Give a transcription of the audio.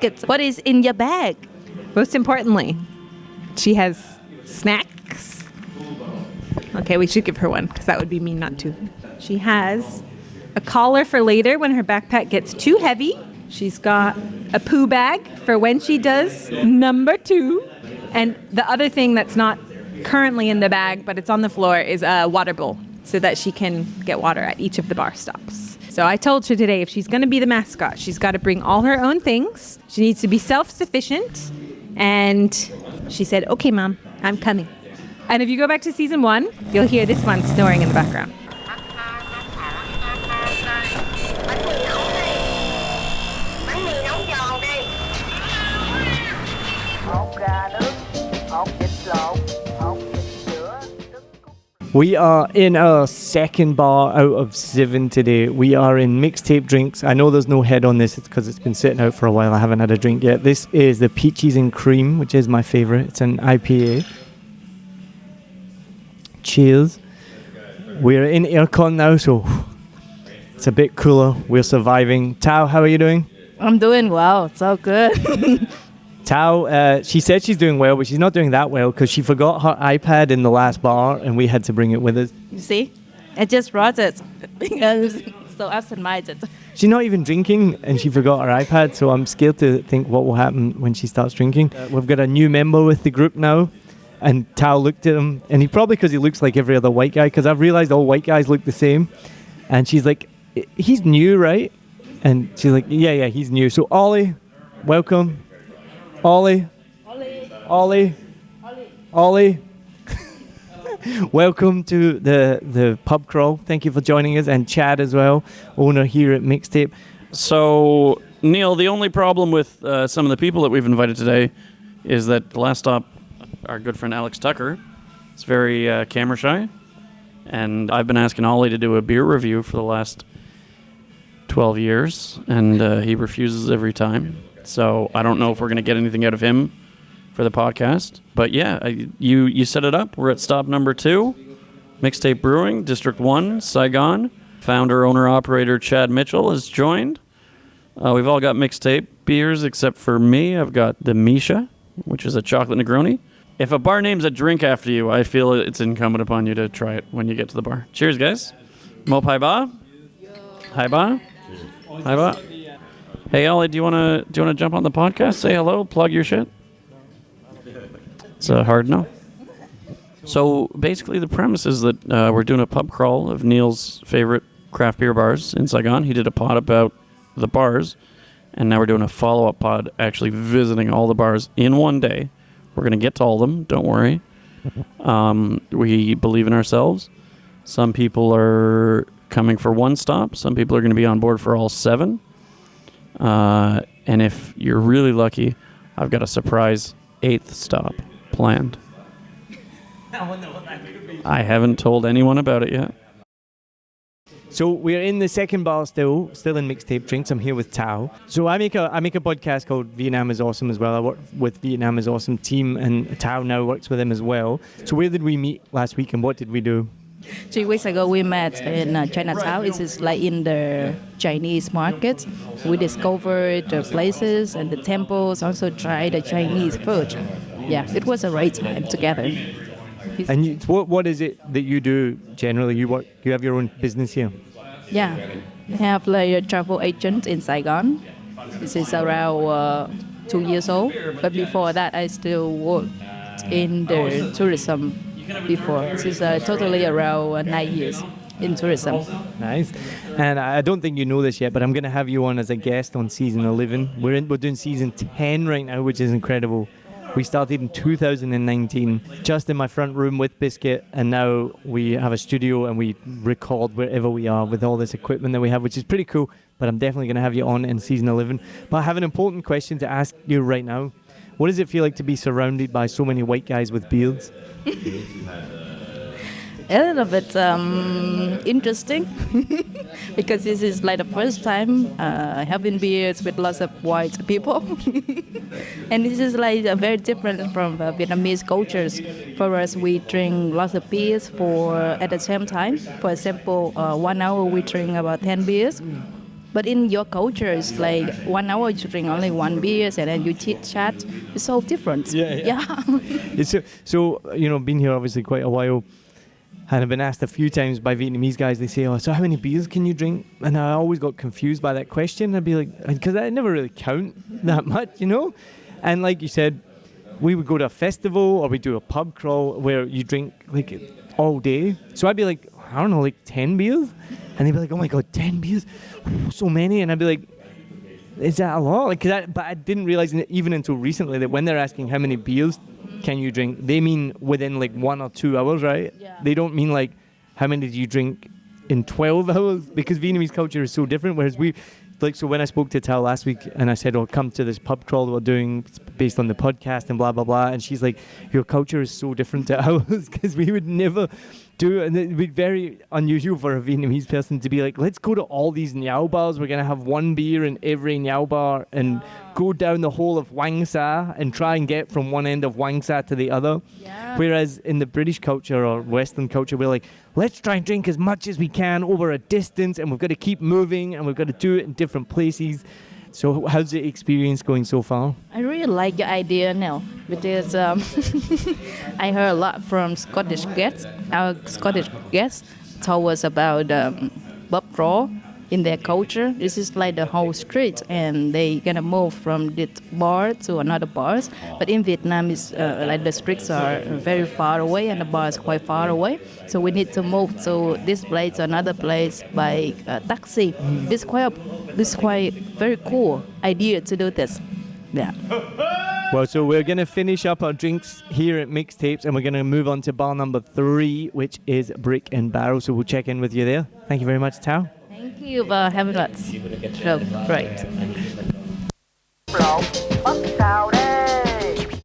biscuits. What is in your bag? Most importantly, she has snacks. Okay, we should give her one because that would be mean not to. She has a collar for later when her backpack gets too heavy. She's got a poo bag for when she does number 2. And the other thing that's not currently in the bag, but it's on the floor, is a water bowl so that she can get water at each of the bar stops. So I told her today if she's going to be the mascot, she's got to bring all her own things. She needs to be self-sufficient. And she said, okay, Mom, I'm coming. And if you go back to season 1, you'll hear this one snoring in the background. We are in our second bar out of 7 today. We are in MixTape Drinks. I know there's no head on this. It's because it's been sitting out for a while. I haven't had a drink yet. This is the Peaches and Cream, which is my favorite. It's an IPA. Cheers. We're in aircon now, so it's a bit cooler. We're surviving. Thao, how are you doing? I'm doing well. It's all good. Thao, she said she's doing well, but she's not doing that well because she forgot her iPad in the last bar and we had to bring it with us. You see? I just brought it because it's so absent-minded. She's not even drinking and she forgot her iPad, so I'm scared to think what will happen when she starts drinking. We've got a new member with the group now, and Thao looked at him, and probably because he looks like every other white guy, because I've realised all white guys look the same, and she's like, he's new, right? And she's like, yeah, he's new. So Ollie, welcome. Ollie. Welcome to the pub crawl. Thank you for joining us, and Chad as well, owner here at MixTape. So, Niall, the only problem with some of the people that we've invited today is that the last stop, our good friend Alex Tucker, is very camera shy, and I've been asking Ollie to do a beer review for the last 12 years, and he refuses every time. So I don't know if we're going to get anything out of him for the podcast. But yeah, you set it up. We're at stop number 2, MixTape Brewing, District 1, Saigon. Founder, owner, operator Chad Mitchell has joined. We've all got MixTape beers except for me. I've got the Misha, which is a chocolate Negroni. If a bar names a drink after you, I feel it's incumbent upon you to try it when you get to the bar. Cheers, guys. Mop hai ba. Hai ba. Hai ba. Hey, Ollie, do you want to jump on the podcast? Say hello, plug your shit. It's a hard no. So basically, the premise is that we're doing a pub crawl of Niall's favorite craft beer bars in Saigon. He did a pod about the bars, and now we're doing a follow-up pod, actually visiting all the bars in one day. We're going to get to all of them. Don't worry. We believe in ourselves. Some people are coming for one stop. Some people are going to be on board for all 7. And if you're really lucky, I've got a surprise 8th stop planned. I haven't told anyone about it yet. So we're in the second bar still in MixTape Drinks. I'm here with Thao. So I make a podcast called Vietnam is Awesome as well. I work with Vietnam is Awesome team, and Thao now works with them as well. So where did we meet last week, and what did we do? 3 weeks ago, we met in Chinatown. It is like in the Chinese market. We discovered the places and the temples, also tried the Chinese food. Yeah, it was a great time together. And what is it that you do generally? You have your own business here? Yeah, I have like a travel agent in Saigon. This is around 2 years old. But before that, I still worked in the tourism before. This is totally around 9 years in tourism. Nice. And I don't think you know this yet, but I'm going to have you on as a guest on season 11. We're doing season 10 right now, which is incredible. We started in 2019, just in my front room with Biscuit, and now we have a studio and we record wherever we are with all this equipment that we have, which is pretty cool. But I'm definitely going to have you on in season 11. But I have an important question to ask you right now. What does it feel like to be surrounded by so many white guys with beards? A little bit interesting because this is like the first time having beers with lots of white people. And this is like very different from Vietnamese cultures. For us, we drink lots of beers at the same time. For example, 1 hour we drink about 10 beers. But in your culture, it's like 1 hour you drink only one beer, and then you chit chat. It's so different. Yeah. It's so been here obviously quite a while, and I've been asked a few times by Vietnamese guys. They say, "Oh, so how many beers can you drink?" And I always got confused by that question. I'd be like, because I never really count that much, And like you said, we would go to a festival or we do a pub crawl where you drink like all day. So I'd be like, I don't know, like 10 beers, and they'd be like, "Oh my god, 10 beers, so many," and I'd be like, "Is that a lot?" Like, but I didn't realize even until recently that when they're asking how many beers can you drink, they mean within like 1 or 2 hours, right? Yeah. They don't mean like how many do you drink in 12 hours, because Vietnamese culture is so different. Whereas so when I spoke to Thao last week and I said, "Oh, come to this pub crawl that we're doing based on the podcast and blah blah blah," and she's like, "Your culture is so different to ours," because we would never do it, and it would be very unusual for a Vietnamese person to be like, "Let's go to all these Niall bars. We're gonna have one beer in every Niall bar and go down the whole of Wang Sa and try and get from one end of Wang Sa to the other." Yeah. Whereas in the British culture or Western culture, we're like, "Let's try and drink as much as we can over a distance, and we've got to keep moving, and we've got to do it in different places." So how's the experience going so far? I really like your idea now, because I heard a lot from Scottish guests. Our Scottish guests told us about pub crawl in their culture. This is like the whole street, and they gonna move from this bar to another bars. But in Vietnam, it's like the streets are very far away, and the bar is quite far away. So we need to move to this place to another place by taxi. This quite very cool idea to do this. Yeah. Well, so we're going to finish up our drinks here at MixTapes, and we're going to move on to bar number 3, which is Brick and Barrel. So we'll check in with you there. Thank you very much, Thao. Thank you for having us. So great.